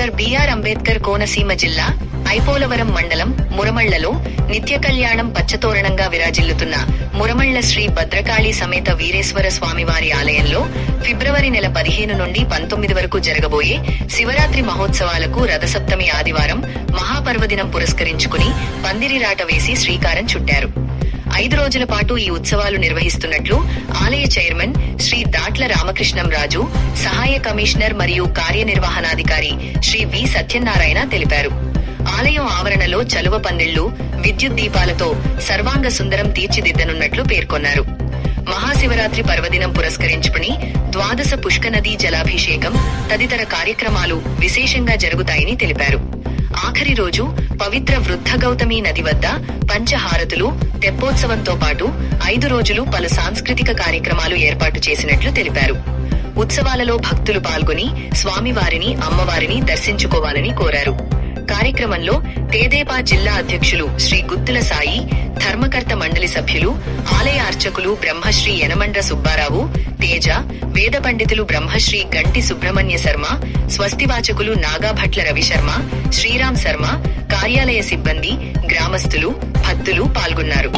Doctor BR Ambedkar Konaseema జిల్లా ఐపోలవరం మండలం మురమళ్లలో నిత్య కళ్యాణం పచ్చతోరణంగా విరాజిల్లుతున్న మురమళ్ల శ్రీ భద్రకాళి సమేత వీరేశ్వర స్వామివారి ఆలయంలో ఫిబ్రవరి నెల 15 నుండి 19 వరకు జరగబోయే శివరాత్రి మహోత్సవాలకు రథసప్తమి ఆదివారం మహాపర్వదినం పురస్కరించుకుని పందిరిరాట వేసి శ్రీకారం చుట్టారు. 5 రోజుల పాటు ఈ ఉత్సవాలు నిర్వహిస్తున్నట్లు ఆలయ చైర్మన్ శ్రీ దాట్ల రామకృష్ణం రాజు, సహాయ కమిషనర్ మరియు కార్యనిర్వహణాధికారి శ్రీ వి సత్యనారాయణ తెలిపారు. ఆలయం ఆవరణలో చలువ పందిళ్లు, విద్యుత్ దీపాలతో సర్వాంగ సుందరం తీర్చిదిద్దనున్నట్లు పేర్కొన్నారు. మహాశివరాత్రి పర్వదినం పురస్కరించుకుని ద్వాదశ పుష్కనదీ జలాభిషేకం తదితర కార్యక్రమాలు విశేషంగా జరుగుతాయని తెలిపారు. ఆఖరి రోజు పవిత్ర వృద్ధ గౌతమి నది వద్ద పంచహారతులు, తెప్పోత్సవంతో పాటు 5 రోజులు పలు సాంస్కృతిక కార్యక్రమాలు ఏర్పాటు చేసినట్లు తెలిపారు. ఉత్సవాలలో భక్తులు పాల్గొని స్వామివారిని, అమ్మవారిని దర్శించుకోవాలని కోరారు. కార్యక్రమంలో తేదేపా జిల్లా అధ్యక్షులు శ్రీ గుత్తుల సాయి, ధర్మకర్త మండలి సభ్యులు, ఆలయ అర్చకులు బ్రహ్మశ్రీ యనమండ్ర సుబ్బారావు, తేజ, వేద పండితులు బ్రహ్మశ్రీ గంటి సుబ్రహ్మణ్య శర్మ, స్వస్తివాచకులు నాగాభట్ల రవిశర్మ, శ్రీరామ్ శర్మ, కార్యాలయ సిబ్బంది, గ్రామస్తులు, భక్తులు పాల్గొన్నారు.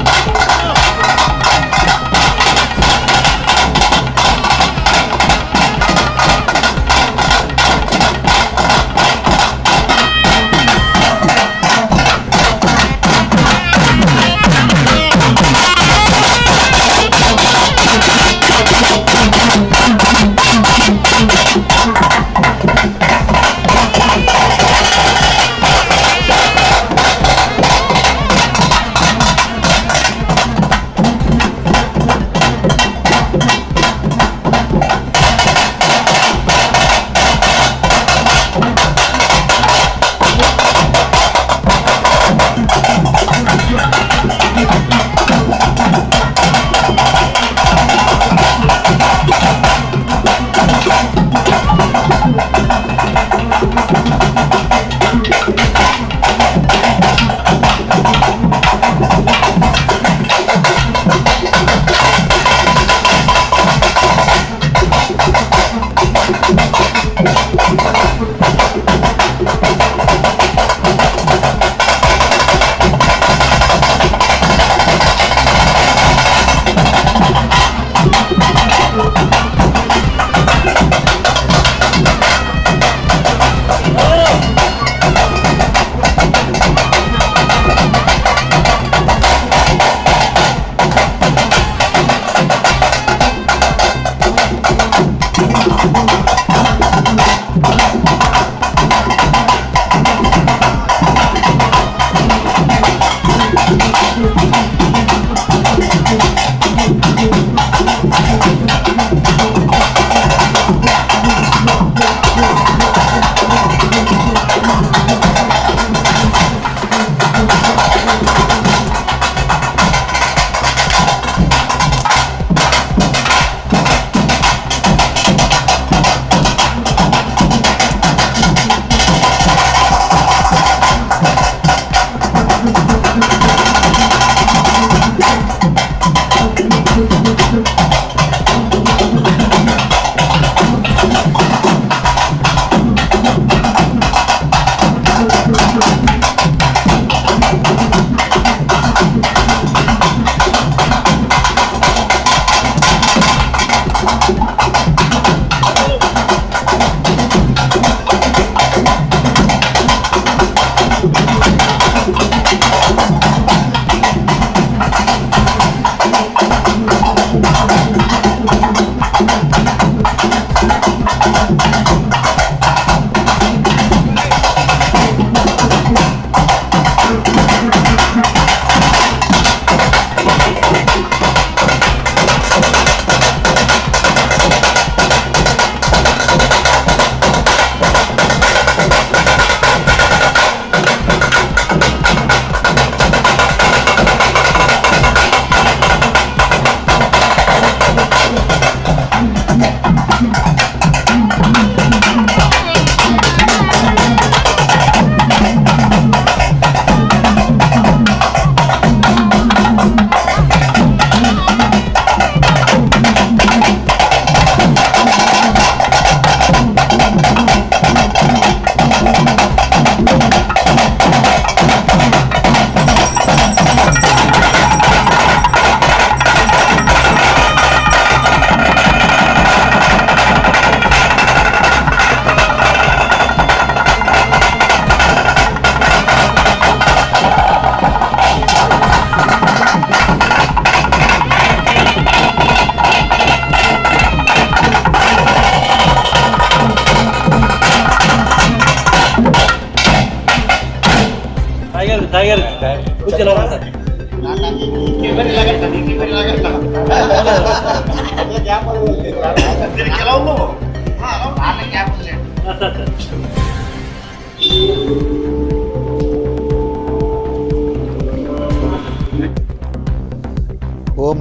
ఓం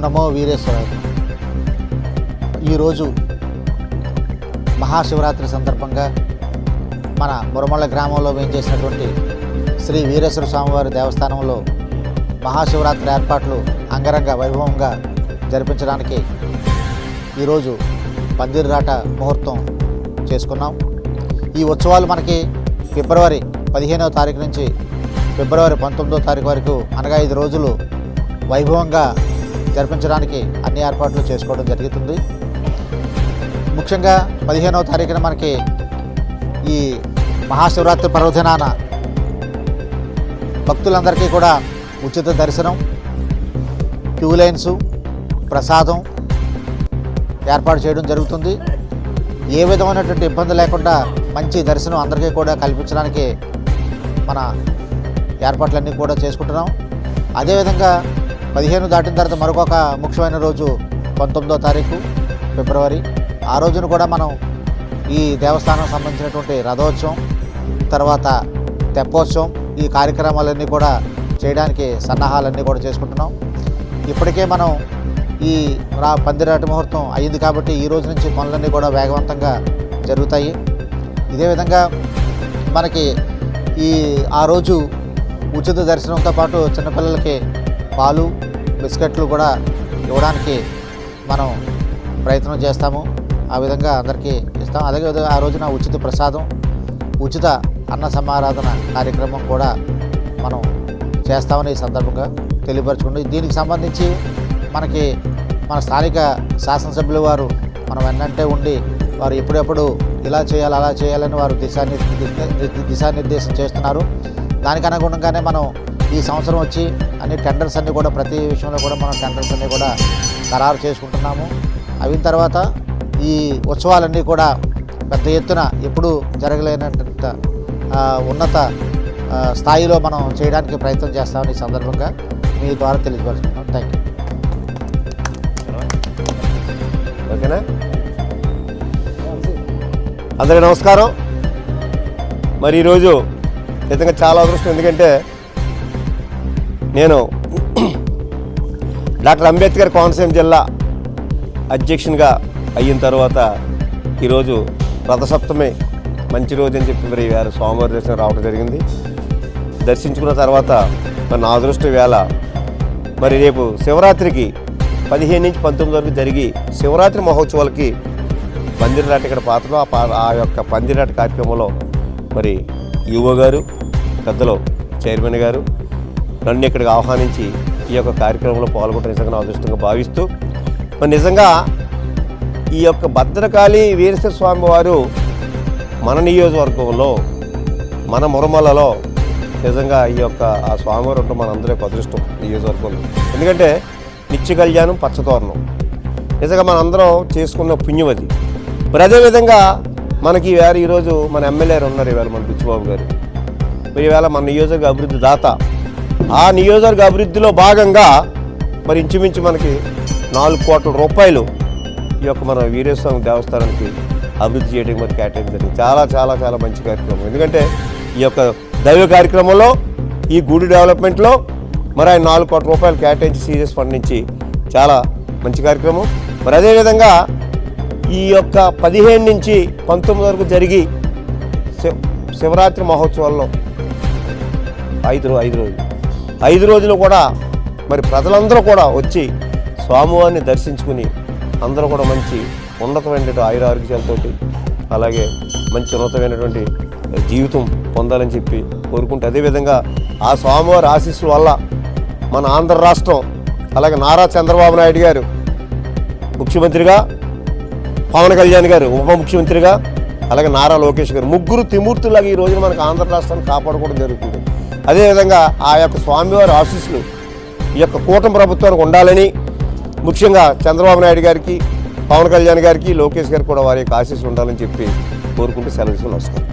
నమో వీరేశ్వరాయ. ఈరోజు మహాశివరాత్రి సందర్భంగా మన మురమళ్ళ గ్రామంలో వేయించేసినటువంటి శ్రీ వీరేశ్వర స్వామివారి దేవస్థానంలో మహాశివరాత్రి ఏర్పాట్లు అంగరంగ వైభవంగా జరిపించడానికి ఈరోజు పందిరిరాట ముహూర్తం చేసుకున్నాం. ఈ ఉత్సవాలు మనకి ఫిబ్రవరి 15వ తారీఖు నుంచి ఫిబ్రవరి 19వ తారీఖు వరకు అనగా 5 రోజులు వైభవంగా జరిపించడానికి అన్ని ఏర్పాట్లు చేసుకోవడం జరుగుతుంది. ముఖ్యంగా 15వ తారీఖున మనకి ఈ మహాశివరాత్రి పర్వదినాన భక్తులందరికీ కూడా ఉచిత దర్శనం, క్యూ లైన్స్, ప్రసాదం ఏర్పాటు చేయడం జరుగుతుంది. ఏ విధమైనటువంటి ఇబ్బంది లేకుండా మంచి దర్శనం అందరికీ కూడా కల్పించడానికి మన ఏర్పాట్లన్నీ కూడా చేసుకుంటున్నాం. అదేవిధంగా 15 దాటిన తర్వాత మరొక ముఖ్యమైన రోజు 19వ తారీఖు ఫిబ్రవరి. ఆ రోజున కూడా మనం ఈ దేవస్థానం సంబంధించినటువంటి రథోత్సవం, తర్వాత తెప్పోత్సవం, ఈ కార్యక్రమాలన్నీ కూడా చేయడానికి సన్నాహాలన్నీ కూడా చేసుకుంటున్నాం. ఇప్పటికే మనం ఈ పందిరాట ముహూర్తం అయ్యింది కాబట్టి ఈ రోజు నుంచి పనులన్నీ కూడా వేగవంతంగా జరుగుతాయి. ఇదే విధంగా మనకి ఆ రోజు ఉచిత దర్శనంతో పాటు చిన్నపిల్లలకి పాలు, బిస్కెట్లు కూడా ఇవ్వడానికి మనం ప్రయత్నం చేస్తాము. ఆ విధంగా అందరికీ ఇస్తాం. అదే ఆ రోజున ఉచిత ప్రసాదం, ఉచిత అన్న సమారాధన కార్యక్రమం కూడా మనం చేస్తామని ఈ సందర్భంగా తెలియపరచుకుంటూ, దీనికి సంబంధించి మనకి మన స్థానిక శాసనసభ్యుల వారు మనం వెన్నంటే ఉండి వారు ఎప్పుడెప్పుడు ఇలా చేయాలి అలా చేయాలని వారు దిశానిర్దేశం చేస్తున్నారు. దానికి అనుగుణంగానే మనం ఈ సంవత్సరం వచ్చి అన్ని టెండర్స్ అన్నీ కూడా ప్రతి విషయంలో కూడా మనం టెండర్స్ అన్నీ కూడా ఖరారు చేసుకుంటున్నాము. అయిన తర్వాత ఈ ఉత్సవాలన్నీ కూడా పెద్ద ఎత్తున ఎప్పుడు జరగలేనంత ఉన్నత స్థాయిలో మనం చేయడానికి ప్రయత్నం చేస్తామని ఈ సందర్భంగా మీ ద్వారా తెలియపరుచుకుంటాం. Thank you. ఓకేనా? అందరికీ నమస్కారం. మరి ఈరోజు నిజంగా చాలా అదృష్టం. ఎందుకంటే నేను డాక్టర్ అంబేద్కర్ కోనసీమ జిల్లా అధ్యక్షునిగా అయిన తర్వాత ఈరోజు రథసప్తమి మంచి రోజు అని చెప్పి మరి వేరే స్వామివారి దర్శనం రావడం జరిగింది. దర్శించుకున్న తర్వాత మరి నా అదృష్టం వేళ మరి రేపు శివరాత్రికి 15 నుంచి 19 వరకు జరిగి శివరాత్రి మహోత్సవాలకి పందిరిరాట ఇక్కడ పాత్రలో ఆ యొక్క పందిరిరాట కార్యక్రమంలో మరి యువ గారు, పెద్దలు చైర్మన్ గారు నన్ను ఇక్కడికి ఆహ్వానించి ఈ యొక్క కార్యక్రమంలో పాల్గొనడం నిజంగా నా అదృష్టంగా భావిస్తూ, మరి నిజంగా ఈ యొక్క భద్రకాళి వీరేశ్వర స్వామి వారు మన నియోజకవర్గంలో, మన మురమలలో నిజంగా ఈ యొక్క ఆ స్వామివారు ఉండటం మనందరి యొక్క అదృష్టం నియోజకవర్గంలో. ఎందుకంటే నిత్య కళ్యాణం, పచ్చతోరణం నిజంగా మనందరం చేసుకున్న పుణ్యం అది. మరి అదేవిధంగా మనకి ఈరోజు మన ఎమ్మెల్యే ఉన్నారు ఈవేళ మన పిచ్చిబాబు గారు. మరి ఈవేళ మన నియోజకవర్గ అభివృద్ధి దాత. ఆ నియోజకవర్గ అభివృద్ధిలో భాగంగా మరి ఇంచుమించు మనకి 4 కోట్ల రూపాయలు ఈ యొక్క మన వీరేశ్వర దేవస్థానానికి అభివృద్ధి చేయడానికి మరి కేటాయించడం జరిగింది. చాలా చాలా చాలా మంచి కార్యక్రమం. ఎందుకంటే ఈ యొక్క దైవ కార్యక్రమంలో, ఈ గుడి డెవలప్మెంట్లో మరి ఆయన 4 కోట్ల రూపాయలు కేటాయించి సీరియస్ ఫండ్ నుంచి చాలా మంచి కార్యక్రమం. మరి అదేవిధంగా ఈ యొక్క 15 నుంచి 19 వరకు జరిగి శివరాత్రి మహోత్సవాల్లో 5 రోజులు కూడా మరి ప్రజలందరూ కూడా వచ్చి స్వామివారిని దర్శించుకుని అందరూ కూడా మంచి ఉన్నతమైనటువంటి ఆయురారోగ్యాలతోటి అలాగే మంచి ఉన్నతమైనటువంటి జీవితం పొందాలని చెప్పి కోరుకుంటే, అదేవిధంగా ఆ స్వామివారి ఆశీస్సుల వల్ల మన ఆంధ్ర రాష్ట్రం అలాగే నారా చంద్రబాబు నాయుడు గారు ముఖ్యమంత్రిగా, పవన్ కళ్యాణ్ గారు ఉప ముఖ్యమంత్రిగా, అలాగే నారా లోకేష్ గారు ముగ్గురు త్రిమూర్తులాగా ఈ రోజున మనకు ఆంధ్ర రాష్ట్రాన్ని కాపాడుకోవడం జరుగుతుంది. అదేవిధంగా ఆ యొక్క స్వామివారి ఆశీస్సులు ఈ యొక్క కూటమి ప్రభుత్వానికి ఉండాలని, ముఖ్యంగా చంద్రబాబు నాయుడు గారికి, పవన్ కళ్యాణ్ గారికి, లోకేష్ గారికి కూడా వారి యొక్క ఆశీస్సులు ఉండాలని చెప్పి కోరుకుంటూ సెలవు తీసుకుని నమస్కారం.